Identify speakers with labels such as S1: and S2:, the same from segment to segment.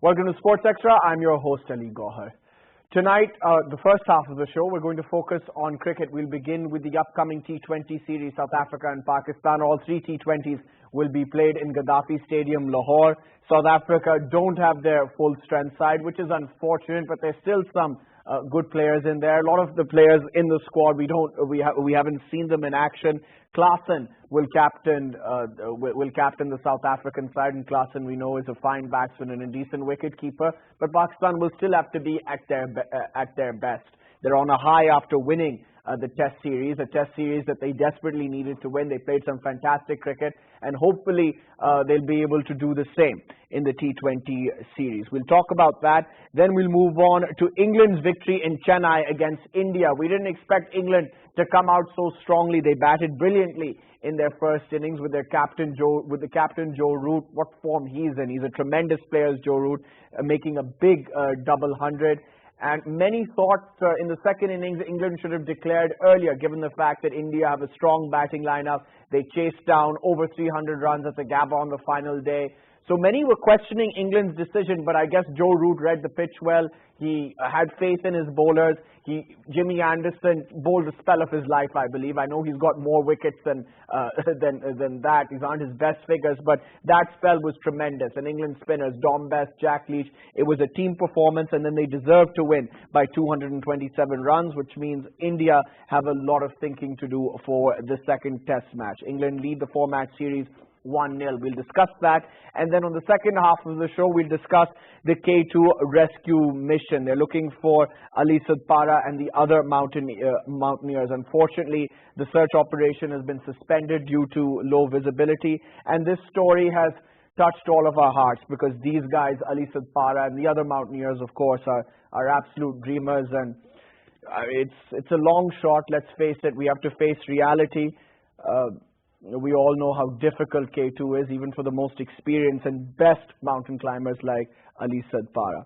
S1: Welcome to Sports Extra. I'm your host, Ali Gohar. Tonight, the first half of the show, we're going to focus on cricket. We'll begin with the upcoming T20 series, South Africa and Pakistan. All three T20s will be played in Gaddafi Stadium, Lahore. South Africa don't have their full strength side, which is unfortunate, but there's still some good players in there. A lot of the players in the squad, we haven't seen them in action. Klaasen will captain the South African side, and Klaasen, we know, is a fine batsman and a decent wicket keeper. But Pakistan will still have to be at their best. They're on a high after winning the Test series, a Test series that they desperately needed to win. They played some fantastic cricket, and hopefully they'll be able to do the same in the T20 series. We'll talk about that. Then we'll move on to England's victory in Chennai against India. We didn't expect England to come out so strongly. They batted brilliantly in their first innings with the captain Joe Root. What form he's in. He's a tremendous player, Joe Root, making a big double hundred. And many thought in the second innings, England should have declared earlier, given the fact that India have a strong batting lineup. They chased down over 300 runs at the Gabba on the final day. So many were questioning England's decision, but I guess Joe Root read the pitch well. He had faith in his bowlers. Jimmy Anderson bowled the spell of his life, I believe. I know he's got more wickets than that. These aren't his best figures, but that spell was tremendous. And England spinners, Dom Best, Jack Leach, it was a team performance, and then they deserved to win by 227 runs, which means India have a lot of thinking to do for the second Test match. England lead the four-match series 1-0. We'll discuss that. And then on the second half of the show, we'll discuss the K2 rescue mission. They're looking for Ali Sadpara and the other mountaineers. Unfortunately, the search operation has been suspended due to low visibility. And this story has touched all of our hearts because these guys, Ali Sadpara and the other mountaineers, of course, are absolute dreamers. And it's a long shot. Let's face it. We have to face reality. We all know how difficult K2 is, even for the most experienced and best mountain climbers like Ali Sadpara.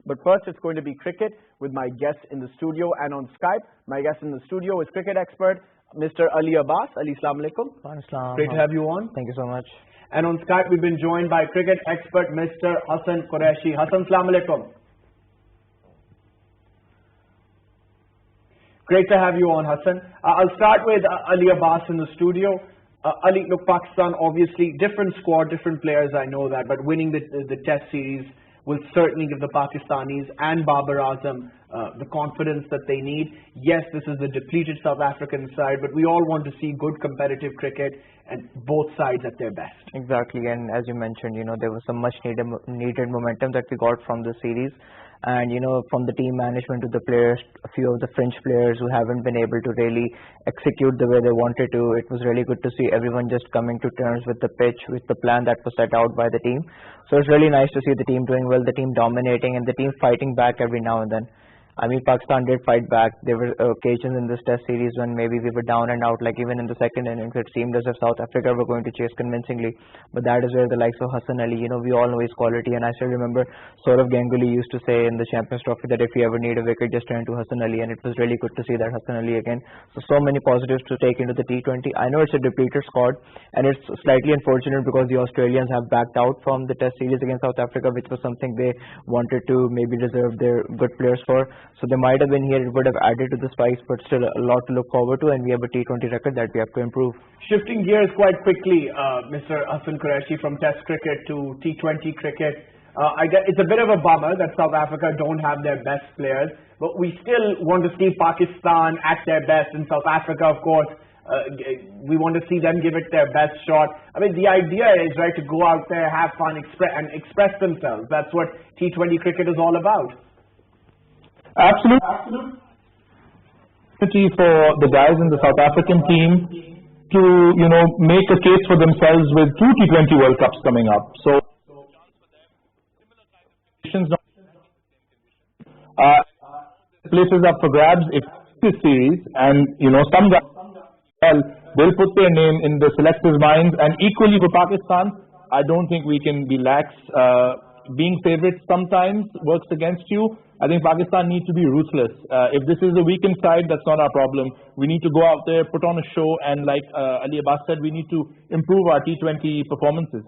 S1: But first, it's going to be cricket with my guest in the studio and on Skype. My guest in the studio is cricket expert, Mr. Ali Abbas. Ali, assalamu alaikum. Great to have you on.
S2: Thank you so much.
S1: And on Skype, we've been joined by cricket expert, Mr. Hassan Qureshi. Hassan, assalamu alaikum. Great to have you on, Hassan. I'll start with Ali Abbas in the studio. Ali, look, Pakistan, obviously, different squad, different players, I know that, but winning the Test series will certainly give the Pakistanis and Babar Azam the confidence that they need. Yes, this is the depleted South African side, but we all want to see good competitive cricket and both sides at their best.
S2: Exactly, and as you mentioned, there was some much needed momentum that we got from the series. And, from the team management to the players, a few of the French players who haven't been able to really execute the way they wanted to, it was really good to see everyone just coming to terms with the pitch, with the plan that was set out by the team. So it's really nice to see the team doing well, the team dominating, and the team fighting back every now and then. I mean, Pakistan did fight back. There were occasions in this Test series when maybe we were down and out, like even in the second innings, it seemed as if South Africa were going to chase convincingly. But that is where the likes of Hassan Ali, we all know his quality. And I still remember Saurav Ganguly used to say in the Champions Trophy that if you ever need a wicket, just turn to Hassan Ali. And it was really good to see that Hassan Ali again. So many positives to take into the T20. I know it's a depleted squad, and it's slightly unfortunate because the Australians have backed out from the Test series against South Africa, which was something they wanted to maybe reserve their good players for. So they might have been here, it would have added to the spice, but still a lot to look forward to, and we have a T20 record that we have to improve.
S1: Shifting gears quite quickly, Mr. Hassan Qureshi, from Test cricket to T20 cricket. I guess it's a bit of a bummer that South Africa don't have their best players, but we still want to see Pakistan at their best, and South Africa, of course, we want to see them give it their best shot. I mean, the idea is, right, to go out there, have fun, and express themselves. That's what T20 cricket is all about.
S3: Absolutely. For the guys in the South African team to, make a case for themselves with 2 T20 World Cups coming up. So, places up for grabs if this series, and, some guys, they'll put their name in the selectors' minds. And equally for Pakistan, I don't think we can be lax. Being favorites sometimes works against you. I think Pakistan needs to be ruthless. If this is a weakened side, that's not our problem. We need to go out there, put on a show, and like Ali Abbas said, we need to improve our T20 performances.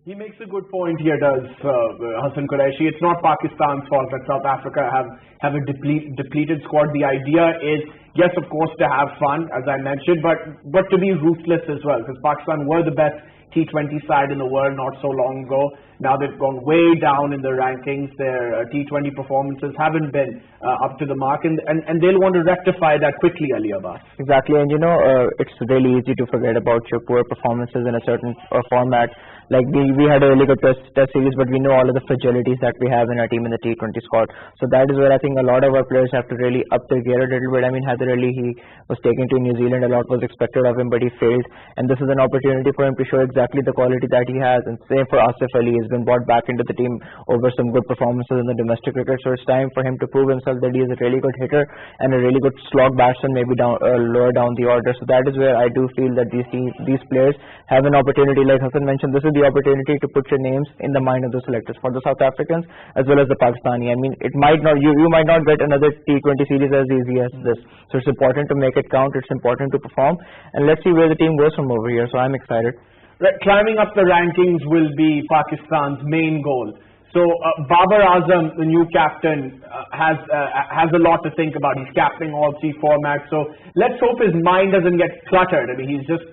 S1: He makes a good point here, does Hassan Qureshi. It's not Pakistan's fault that South Africa have a depleted squad. The idea is, yes, of course, to have fun, as I mentioned, but to be ruthless as well, because Pakistan were the best T20 side in the world not so long ago. Now they've gone way down in the rankings. Their T20 performances haven't been up to the mark, and they'll want to rectify that quickly, Ali Abbas.
S2: Exactly, and it's really easy to forget about your poor performances in a certain format. Like we had a really good test series, but we know all of the fragilities that we have in our team in the T20 squad. So that is where I think a lot of our players have to really up their gear a little bit. I mean, Heather Ali, he was taken to New Zealand, a lot was expected of him, but he failed. And this is an opportunity for him to show exactly the quality that he has. And same for Asif Ali, he's been brought back into the team over some good performances in the domestic cricket. So it's time for him to prove himself that he is a really good hitter and a really good slog batsman, maybe lower down the order. So that is where I do feel that these players have an opportunity. Like Hassan mentioned, this is the opportunity to put your names in the mind of the selectors for the South Africans as well as the Pakistani. I mean, it might not, you might not get another T20 series as easy as this. So it's important to make it count. It's important to perform, and let's see where the team goes from over here. So I'm excited.
S1: Right, climbing up the rankings will be Pakistan's main goal. So Babar Azam, the new captain, has a lot to think about. He's captaining all three formats. So let's hope his mind doesn't get cluttered. I mean, he's just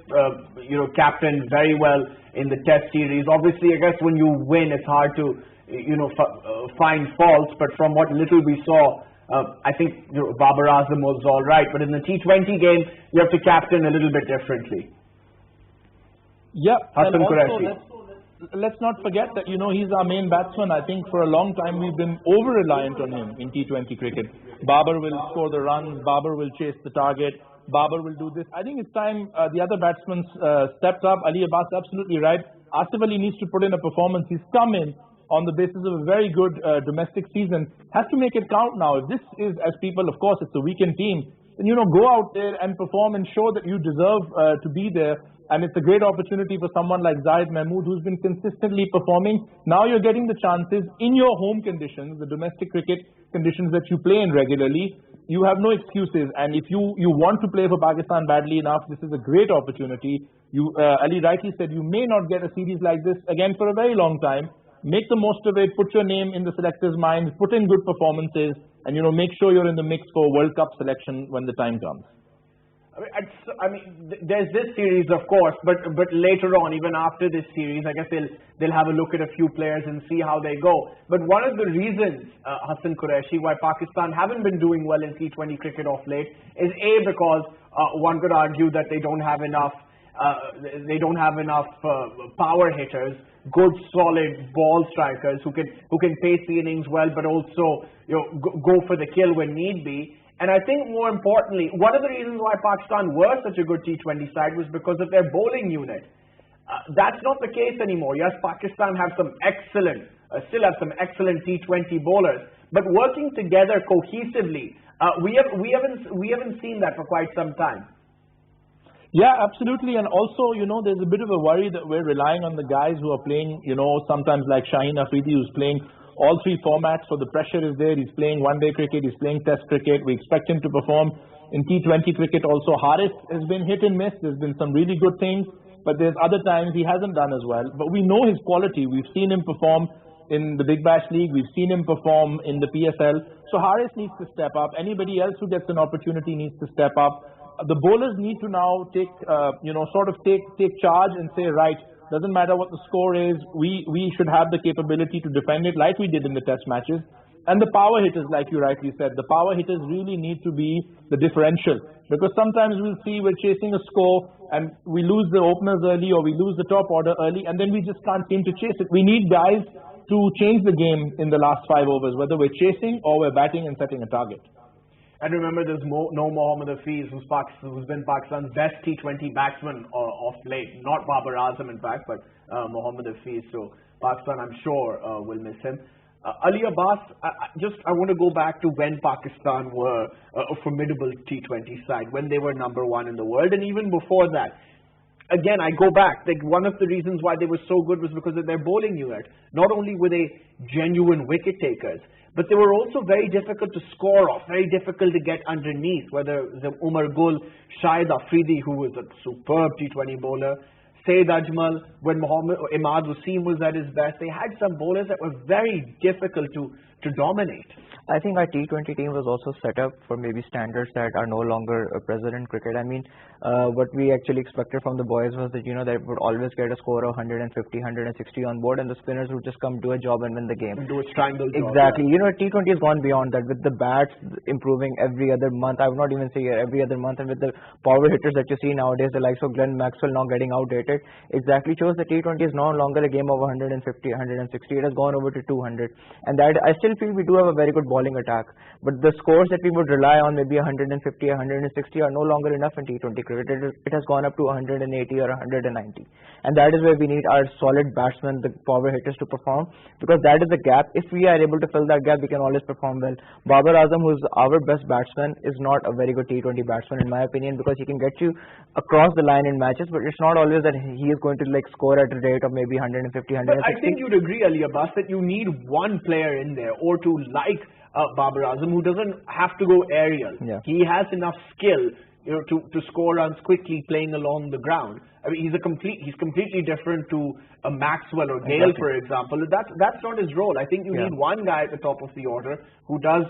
S1: captained very well in the Test series. Obviously, I guess when you win, it's hard to find faults. But from what little we saw, I think Babar Azam was all right. But in the T20 game, you have to captain a little bit differently.
S3: Yeah,
S1: Hassan
S3: and also
S1: Qureshi.
S3: let's not forget that, he's our main batsman. I think for a long time we've been over-reliant on him in T20 cricket. Babar will score the runs, Babar will chase the target, Babar will do this. I think it's time the other batsmen stepped up. Ali Abbas absolutely right. Asif Ali needs to put in a performance. He's come in on the basis of a very good domestic season. Has to make it count now. If this is, as people, of course, it's a weekend team, then, go out there and perform and show that you deserve to be there. And it's a great opportunity for someone like Syed Mahmood, who's been consistently performing. Now you're getting the chances in your home conditions, the domestic cricket conditions that you play in regularly. You have no excuses. And if you want to play for Pakistan badly enough, this is a great opportunity. Ali rightly said, you may not get a series like this again for a very long time. Make the most of it, put your name in the selectors' minds, put in good performances, and make sure you're in the mix for World Cup selection when the time comes.
S1: I mean, there's this series, of course, but later on, even after this series, I guess they'll have a look at a few players and see how they go. But one of the reasons, Hassan Qureshi, why Pakistan haven't been doing well in T20 cricket of late is because one could argue that they don't have enough power hitters, good solid ball strikers who can pace the innings well, but also go for the kill when need be. And I think more importantly, one of the reasons why Pakistan were such a good T20 side was because of their bowling unit. That's not the case anymore. Yes, Pakistan have still have some excellent T20 bowlers, but working together cohesively, we haven't seen that for quite some time.
S3: Yeah, absolutely. And also, there's a bit of a worry that we're relying on the guys who are playing, sometimes like Shaheen Afridi, who's playing all three formats, so the pressure is there. He's playing one-day cricket, he's playing test cricket. We expect him to perform in T20 cricket also. Haris has been hit and miss. There's been some really good things, but there's other times he hasn't done as well. But we know his quality. We've seen him perform in the Big Bash League. We've seen him perform in the PSL. So Haris needs to step up. Anybody else who gets an opportunity needs to step up. The bowlers need to now take charge and say, right, doesn't matter what the score is, we should have the capability to defend it like we did in the test matches. And the power hitters, like you rightly said, the power hitters really need to be the differential. Because sometimes we'll see we're chasing a score and we lose the openers early or we lose the top order early and then we just can't seem to chase it. We need guys to change the game in the last 5 overs, whether we're chasing or we're batting and setting a target.
S1: And remember, there's no Mohammad Hafiz, who's been Pakistan's best T20 batsman of late. Not Babar Azam, in fact, but Mohammad Hafiz. So Pakistan, I'm sure, will miss him. Ali Abbas, I want to go back to when Pakistan were a formidable T20 side, when they were number 1 in the world, and even before that. Again, I go back. Like, one of the reasons why they were so good was because of their bowling unit. Not only were they genuine wicket takers, but they were also very difficult to score off, very difficult to get underneath, whether it was Umar Gul, Syed Afridi, who was a superb T20 bowler, Syed Ajmal, when Imad Wasim was at his best, they had some bowlers that were very difficult to dominate.
S2: I think our T20 team was also set up for maybe standards that are no longer present in cricket. I mean, what we actually expected from the boys was that, they would always get a score of 150, 160 on board, and the spinners would just come do a job and win the game.
S1: And do a triangle job.
S2: Exactly. Yeah. T20 has gone beyond that, with the bats improving every other month. I would not even say every other month, and with the power hitters that you see nowadays, the likes of Glenn Maxwell now getting outdated, exactly shows that T20 is no longer a game of 150, 160. It has gone over to 200. And that I still feel we do have a very good bowling attack. But the scores that we would rely on, maybe 150, 160, are no longer enough in T20 cricket. It has gone up to 180 or 190. And that is where we need our solid batsmen, the power hitters, to perform, because that is the gap. If we are able to fill that gap, we can always perform well. Babar Azam, who is our best batsman, is not a very good T20 batsman in my opinion, because he can get you across the line in matches, but it's not always that he is going to score at a rate of maybe 150, 160.
S1: But I think you'd agree, Ali Abbas, that you need one player in there or two like Babar Azam, who doesn't have to go aerial.
S2: Yeah.
S1: He has enough skill, to score runs quickly playing along the ground. I mean, he's completely different to a Maxwell or Gale, for example. That's not his role. I think you need one guy at the top of the order who does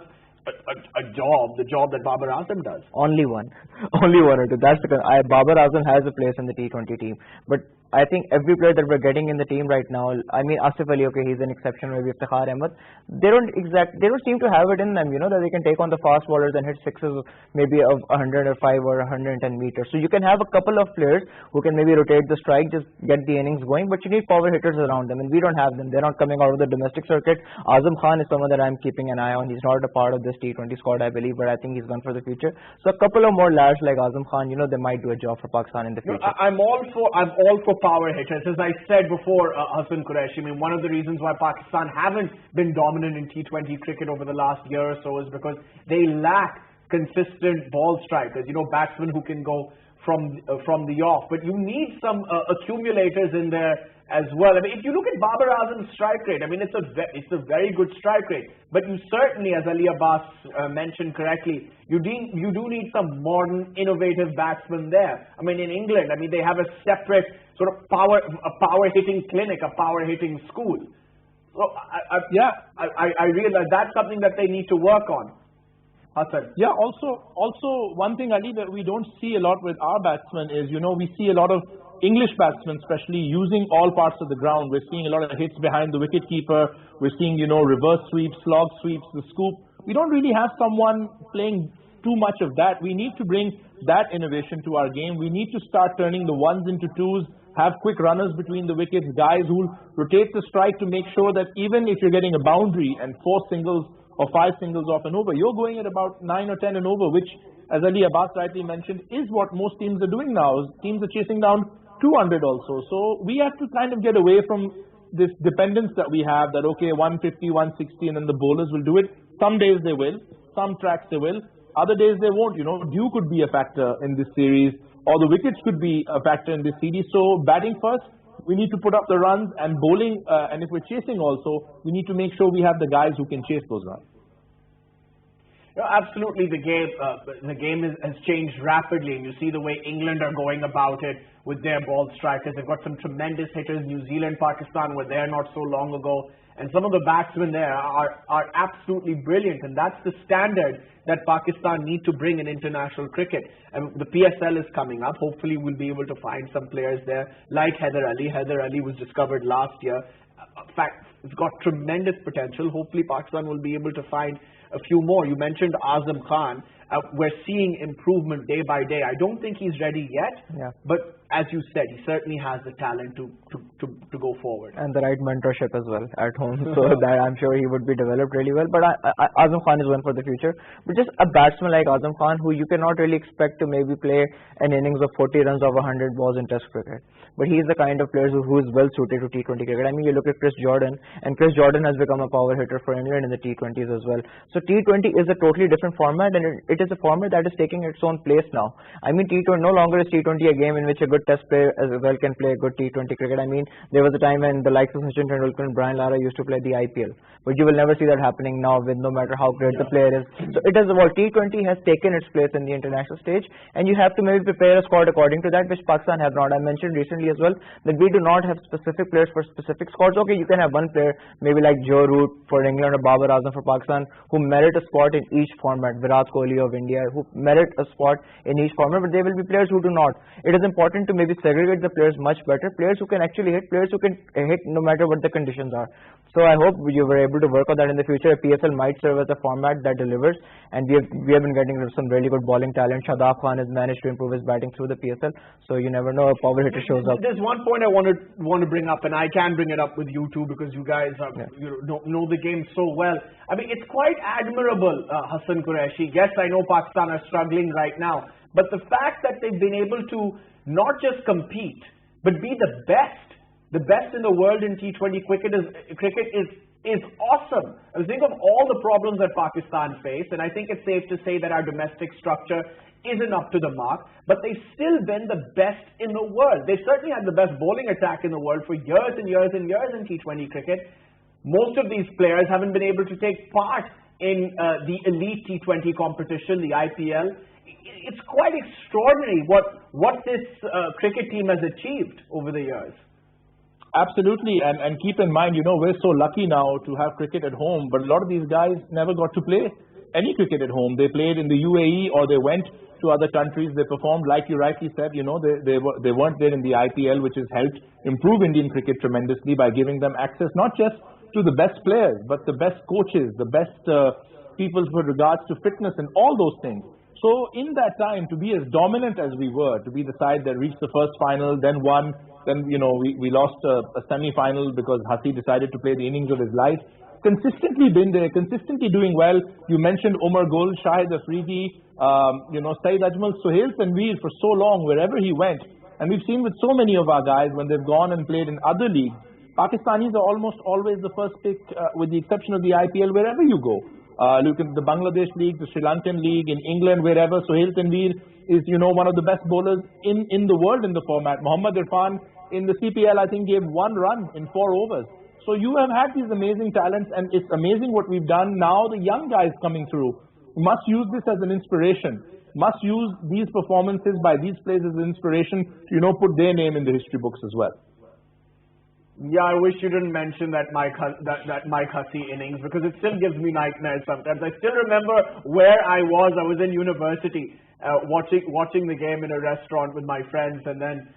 S1: the job that Babar Azam does.
S2: Only one or two. That's Babar Azam has a place in the T20 team, but I think every player that we're getting in the team right now, I mean, Asif Ali, okay, he's an exception, maybe Iftikhar Ahmed, they don't seem to have it in them, that they can take on the fast bowlers and hit sixes maybe of 105 or 110 meters. So you can have a couple of players who can maybe rotate the strike, just get the innings going, but you need power hitters around them, and we don't have them. They're not coming out of the domestic circuit. Azam Khan is someone that I'm keeping an eye on. He's not a part of this T20 squad, I believe, but I think he's gone for the future. So a couple of more lads like Azam Khan, they might do a job for Pakistan in the future.
S1: I'm all for power hitters. As I said before, Hassan, Qureshi, I mean, one of the reasons why Pakistan haven't been dominant in T20 cricket over the last year or so is because they lack consistent ball strikers, batsmen who can go from the off. But you need some accumulators in there as well. I mean, if you look at Babar Azam's strike rate, I mean, it's a very good strike rate. But you certainly, as Ali Abbas mentioned correctly, you do need some modern, innovative batsmen there. I mean, in England, they have a separate sort of power hitting clinic, a power hitting school. So I realize that's something that they need to work on. Hassan.
S3: Yeah, also one thing, Ali, that we don't see a lot with our batsmen is, we see a lot of English batsmen especially using all parts of the ground. We're seeing a lot of hits behind the wicket keeper. We're seeing, reverse sweeps, slog sweeps, the scoop. We don't really have someone playing too much of that. We need to bring that innovation to our game. We need to start turning the ones into twos, have quick runners between the wickets, guys who rotate the strike to make sure that even if you're getting a boundary and 4 singles or 5 singles off an over, you're going at about 9 or 10 an over, which, as Ali Abbas rightly mentioned, is what most teams are doing now. Teams are chasing down 200 also. So we have to kind of get away from this dependence that we have, that okay, 150, 160, and then the bowlers will do it. Some days they will, some tracks they will, other days they won't. Dew could be a factor in this series, or the wickets could be a factor in this series. So batting first, we need to put up the runs, and bowling, and if we're chasing also, we need to make sure we have the guys who can chase those runs.
S1: Absolutely, the game has changed rapidly, and you see the way England are going about it with their ball strikers. They've got some tremendous hitters. New Zealand, Pakistan were there not so long ago, and some of the batsmen there are absolutely brilliant, and that's the standard that Pakistan need to bring in international cricket. And the PSL is coming up. Hopefully, we'll be able to find some players there like Heather Ali. Heather Ali was discovered last year. In fact, it's got tremendous potential. Hopefully, Pakistan will be able to find a few more. You mentioned Azam Khan. We're seeing improvement day by day. I don't think he's ready yet, but as you said, he certainly has the talent to go forward.
S2: And the right mentorship as well at home, so that I'm sure he would be developed really well. But Azam Khan is one for the future. But just a batsman like Azam Khan, who you cannot really expect to maybe play an innings of 40 runs of 100 balls in Test cricket. But he's the kind of player who is well suited to T20 cricket. I mean, you look at Chris Jordan, and Chris Jordan has become a power hitter for England in the T20s as well. So T20 is a totally different format, and it it is a format that is taking its own place now. I mean, T20 no longer is T20 a game in which a good test player as well can play a good T20 cricket. I mean, there was a time when the likes of Sachin Tendulkar and Brian Lara used to play the IPL, but you will never see that happening now with no matter how great the player is. So it has evolved. T20 has taken its place in the international stage, and you have to maybe prepare a squad according to that, which Pakistan have not. I mentioned recently as well that we do not have specific players for specific squads. Okay, you can have one player, maybe like Joe Root for England or Babar Azam for Pakistan, who merit a spot in each format, Virat Kohli of India, who merit a spot in each format, but there will be players who do not. It is important to maybe segregate the players much better, players who can actually hit, players who can hit no matter what the conditions are. So I hope you were able to work on that in the future. PSL might serve as a format that delivers, and we have been getting some really good bowling talent. Shadab Khan has managed to improve his batting through the PSL, so you never know, a power hitter shows up.
S1: There's one point I want to bring up, and I can bring it up with you too, because you guys know the game so well. I mean, it's quite admirable, Hassan Qureshi. Yes, I know Pakistan are struggling right now, but the fact that they've been able to not just compete, but be the best in the world in T20 cricket is awesome. I mean, think of all the problems that Pakistan face, and I think it's safe to say that our domestic structure isn't up to the mark, but they've still been the best in the world. They've certainly had the best bowling attack in the world for years and years and years in T20 cricket. Most of these players haven't been able to take part in the elite T20 competition, the IPL. It's quite extraordinary what this cricket team has achieved over the years.
S3: Absolutely, and keep in mind, we're so lucky now to have cricket at home, but a lot of these guys never got to play any cricket at home. They played in the UAE or they went to other countries. They performed, like you rightly said, they weren't there in the IPL, which has helped improve Indian cricket tremendously by giving them access not just to the best players, but the best coaches, the best people with regards to fitness and all those things. So in that time, to be as dominant as we were, to be the side that reached the first final, then won, then we lost a semi-final because Hassan decided to play the innings of his life. Consistently been there, consistently doing well. You mentioned Umar Gul, Shahid Afridi, Syed Ajmal, Sohail Tanveer for so long, wherever he went. And we've seen with so many of our guys when they've gone and played in other leagues, Pakistanis are almost always the first pick, with the exception of the IPL, wherever you go. Look at the Bangladesh League, the Sri Lankan League, in England, wherever. Sohail Tanveer is, one of the best bowlers in the world in the format. Mohammad Irfan in the CPL, I think, gave 1 run in 4 overs. So you have had these amazing talents, and it's amazing what we've done. Now the young guys coming through must use this as an inspiration, must use these performances by these players as an inspiration to, put their name in the history books as well.
S1: Yeah, I wish you didn't mention that Mike Hussey innings, because it still gives me nightmares sometimes. I still remember where I was. I was in university watching the game in a restaurant with my friends, and then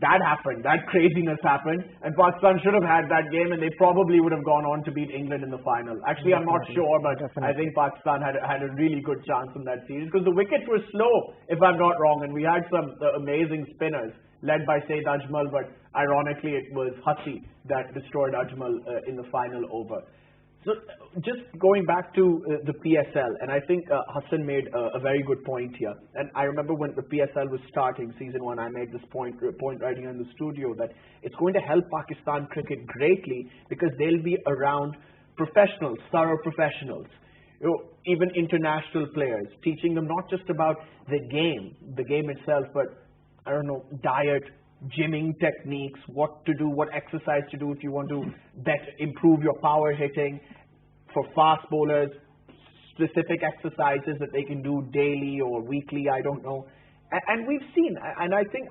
S1: that happened. That craziness happened, and Pakistan should have had that game, and they probably would have gone on to beat England in the final. Actually, I'm not sure, but I think Pakistan had a really good chance in that series, because the wickets were slow, if I'm not wrong, and we had some amazing spinners led by Syed Ajmal, but ironically it was Hassan that destroyed Ajmal in the final over. So just going back to the PSL, and I think Hassan made a very good point here. And I remember when the PSL was starting, season 1, I made this point right here in the studio, that it's going to help Pakistan cricket greatly because they'll be around professionals, thorough professionals, even international players, teaching them not just about the game itself, but I don't know, diet, gymming techniques, what to do, what exercise to do if you want to improve your power hitting. For fast bowlers, specific exercises that they can do daily or weekly, I don't know. And we've seen, and I think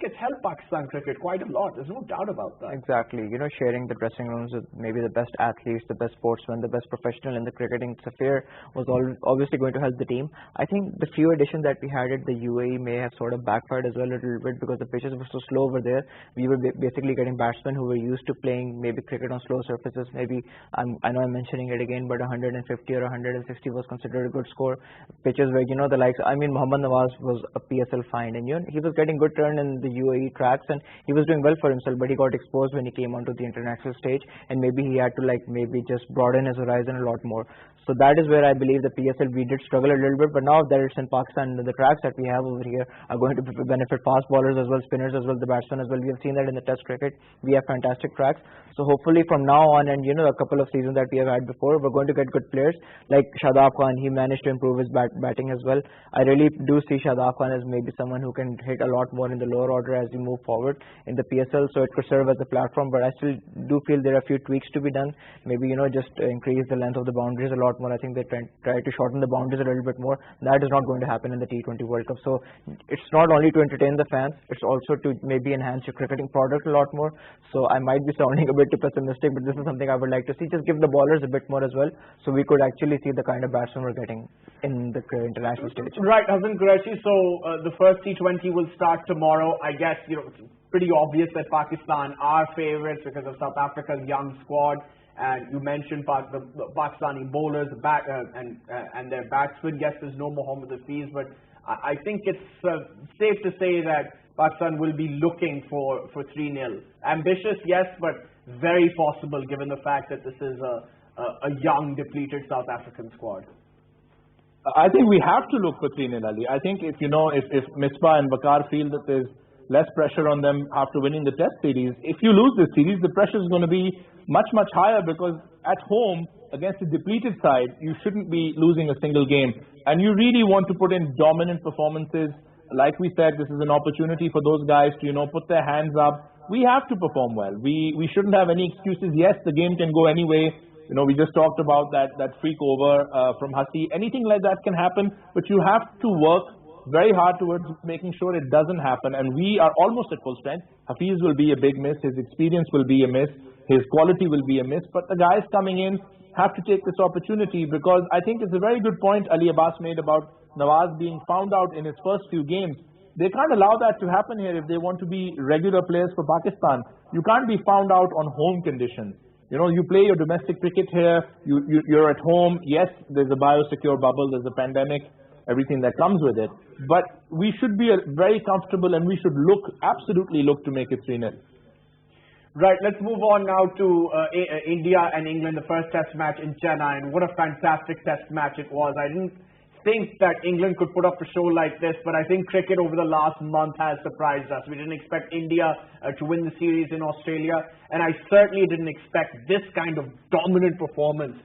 S1: it's helped Pakistan cricket quite a lot. There's no doubt about that.
S2: Exactly. Sharing the dressing rooms with maybe the best athletes, the best sportsmen, the best professional in the cricketing sphere was obviously going to help the team. I think the few additions that we had at the UAE may have sort of backfired as well a little bit, because the pitches were so slow over there. We were basically getting batsmen who were used to playing maybe cricket on slow surfaces. Maybe, I know I'm mentioning it again, but 150 or 160 was considered a good score. Pitches where, the likes, Mohammad Nawaz was a PSL find, and he was getting good turn in the UAE tracks, and he was doing well for himself, but he got exposed when he came onto the international stage, and maybe he had to maybe just broaden his horizon a lot more. So that is where I believe the PSL, we did struggle a little bit, but now that it's in Pakistan, the tracks that we have over here are going to benefit fast bowlers as well, spinners as well, the batsmen as well. We have seen that in the Test cricket. We have fantastic tracks. So hopefully from now on, and a couple of seasons that we have had before, we're going to get good players like Shadab Khan. He managed to improve his batting as well. I really do see Shadab Khan as maybe someone who can hit a lot more in the lower order as we move forward in the PSL. So it could serve as a platform, but I still do feel there are a few tweaks to be done. Maybe just increase the length of the boundaries a lot more. I think they try to shorten the boundaries a little bit more. That is not going to happen in the T20 World Cup. So it's not only to entertain the fans, it's also to maybe enhance your cricketing product a lot more. So I might be sounding a bit too pessimistic, but this is something I would like to see. Just give the bowlers a bit more as well, so we could actually see the kind of batsmen we're getting in the international stage.
S1: Right, Hassan, Qureshi. So the first T20 will start tomorrow. I guess it's pretty obvious that Pakistan are favourites because of South Africa's young squad. And you mentioned the Pakistani bowlers and their batsmen. Yes, there's no Mohammad Hafiz, but I think it's safe to say that Pakistan will be looking for 3-0. Ambitious, yes, but very possible given the fact that this is a young, depleted South African squad.
S3: I think we have to look for 3-0, Ali. I think if Misbah and Bakar feel that there's less pressure on them after winning the Test series, if you lose this series, the pressure is going to be much, much higher, because at home against a depleted side, you shouldn't be losing a single game. And you really want to put in dominant performances. Like we said, this is an opportunity for those guys to, put their hands up. We have to perform well. We shouldn't have any excuses. Yes, the game can go any way. We just talked about that freak over from Hussein. Anything like that can happen, but you have to work very hard towards making sure it doesn't happen. And we are almost at full strength. Hafiz will be a big miss. His experience will be a miss. His quality will be a miss. But the guys coming in have to take this opportunity, because I think it's a very good point Ali Abbas made about Nawaz being found out in his first few games. They can't allow that to happen here if they want to be regular players for Pakistan. You can't be found out on home conditions. You play your domestic cricket here. You're at home. Yes, there's a biosecure bubble. There's a pandemic, everything that comes with it. But we should be very comfortable, and we should absolutely look to make it 3-0.
S1: Right, let's move on now to India and England, the first test match in Chennai. And what a fantastic test match it was. I didn't think that England could put up a show like this, but I think cricket over the last month has surprised us. We didn't expect India to win the series in Australia, and I certainly didn't expect this kind of dominant performance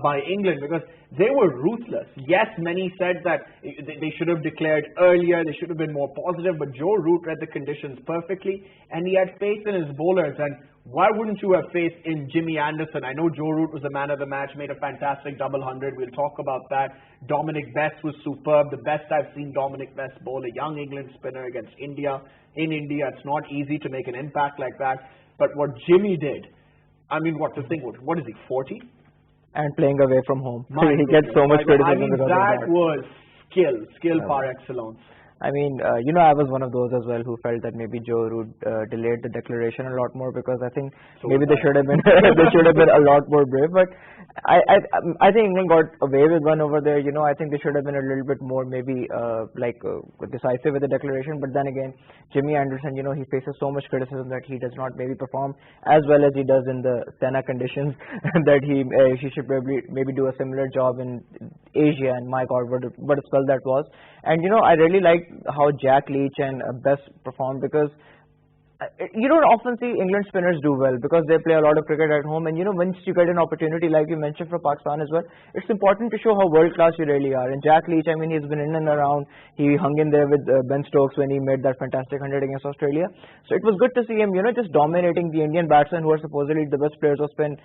S1: by England, because they were ruthless. Yes, many said that they should have declared earlier, they should have been more positive, but Joe Root read the conditions perfectly, and he had faith in his bowlers. And why wouldn't you have faith in Jimmy Anderson? I know Joe Root was the man of the match, made a fantastic double 100. We'll talk about that. Dominic Best was superb, the best I've seen Dominic Best bowl, a young England spinner against India. In India, it's not easy to make an impact like that. But what Jimmy did, I mean, what is he, 40?
S2: And playing away from home. He gets so much criticism because of that.
S1: That was skill par excellence.
S2: I mean, I was one of those as well who felt that maybe Joe Root delayed the declaration a lot more, because I think maybe they should have been a lot more brave. But I think England got away with one over there. I think they should have been a little bit more maybe decisive with the declaration. But then again, Jimmy Anderson, he faces so much criticism that he does not maybe perform as well as he does in the Senna conditions, that he should maybe do a similar job in Asia. And my God, what a spell that was. And I really like how Jack Leach and Best performed, because you don't often see England spinners do well, because they play a lot of cricket at home. And once you get an opportunity, like you mentioned, for Pakistan as well, it's important to show how world class you really are. And Jack Leach, I mean, he's been in and around. He hung in there with Ben Stokes when he made that fantastic 100 against Australia. So it was good to see him, just dominating the Indian batsmen, who are supposedly the best players of spin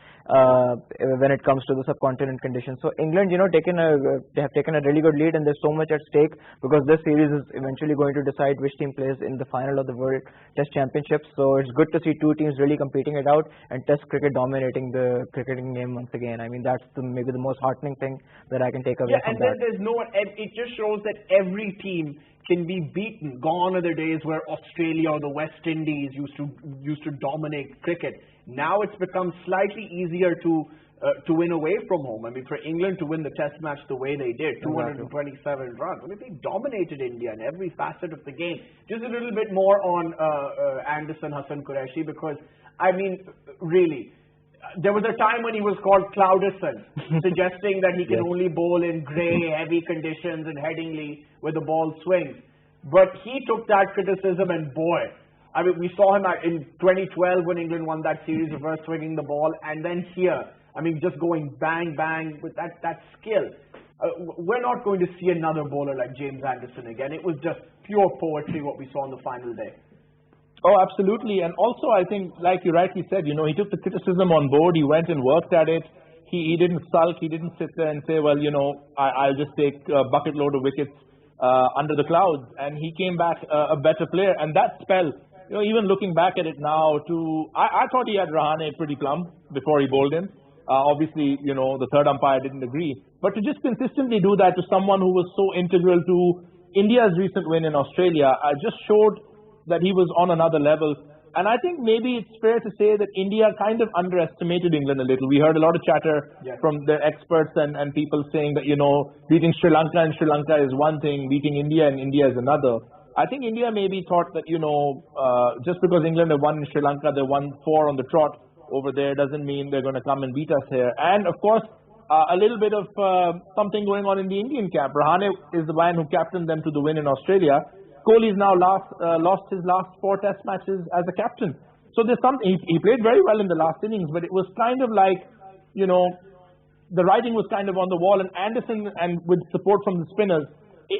S2: when it comes to the subcontinent conditions. So England, they have taken a really good lead, and there's so much at stake, because this series is eventually going to decide which team plays in the final of the World Test Championship. So it's good to see two teams really competing it out, and Test cricket dominating the cricketing game once again. I mean, that's maybe the most heartening thing that I can take away from that.
S1: Yeah, and then it just shows that every team can be beaten. Gone are the days where Australia or the West Indies used to dominate cricket. Now it's become slightly easier to win away from home. I mean, for England to win the Test match the way they did, 227 runs. I mean, they dominated India in every facet of the game. Just a little bit more on Anderson, Hassan, Qureshi, because, I mean, really, there was a time when he was called Cloudison, suggesting that he can only bowl in grey, heavy conditions in Headingley where the ball swings. But he took that criticism and boy, I mean, we saw him in 2012 when England won that series, reverse swinging the ball, and then here, I mean, just going bang, bang with that skill. We're not going to see another bowler like James Anderson again. It was just pure poetry what we saw on the final day.
S3: Oh, absolutely. And also, I think, like you rightly said, he took the criticism on board. He went and worked at it. He didn't sulk. He didn't sit there and say, well, I'll just take a bucket load of wickets under the clouds. And he came back a better player. And that spell, even looking back at it now, I thought he had Rahane pretty plumb before he bowled him. Obviously, the third umpire didn't agree. But to just consistently do that to someone who was so integral to India's recent win in Australia, just showed that he was on another level. And I think maybe it's fair to say that India kind of underestimated England a little. We heard a lot of chatter from the experts and people saying that, beating Sri Lanka in Sri Lanka is one thing, beating India in India is another. I think India maybe thought that, just because England have won in Sri Lanka, they won 4 on the trot over there, doesn't mean they're going to come and beat us here. And of course, a little bit of something going on in the Indian camp. Rahane is the man who captained them to the win in Australia. Kohli's now lost his last 4 test matches as a captain. So there's something, he played very well in the last innings, but it was kind of like, the writing was kind of on the wall, and Anderson, and with support from the spinners,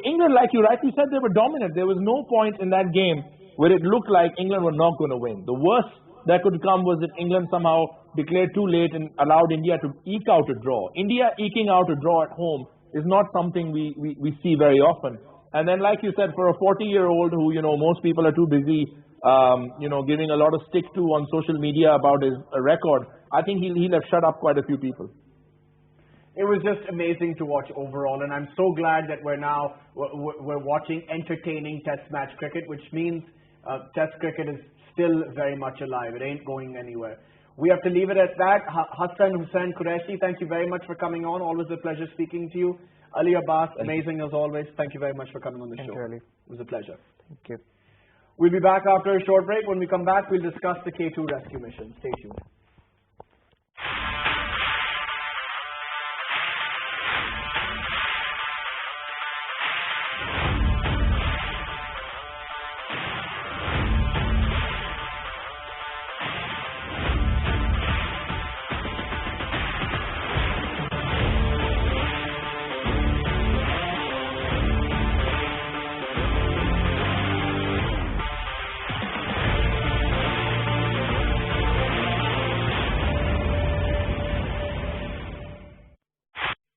S3: England, like you rightly said, they were dominant. There was no point in that game where it looked like England were not going to win. The worst that could come was that England somehow declared too late and allowed India to eke out a draw. India eking out a draw at home is not something we see very often. And then, like you said, for a 40-year-old who, most people are too busy, giving a lot of stick to on social media about his record, I think he'll have shut up quite a few people.
S1: It was just amazing to watch overall, and I'm so glad that we're watching entertaining Test match cricket, which means Test cricket is still very much alive. It ain't going anywhere. We have to leave it at that. Hassan, Hussein, Qureshi, thank you very much for coming on. Always a pleasure speaking to you. Ali, Abbas, amazing as always. Thank you very much for coming on the show.
S2: Thank you, Ali.
S1: It was a pleasure.
S2: Thank you.
S1: We'll be back after a short break. When we come back, we'll discuss the K2 rescue mission. Stay tuned.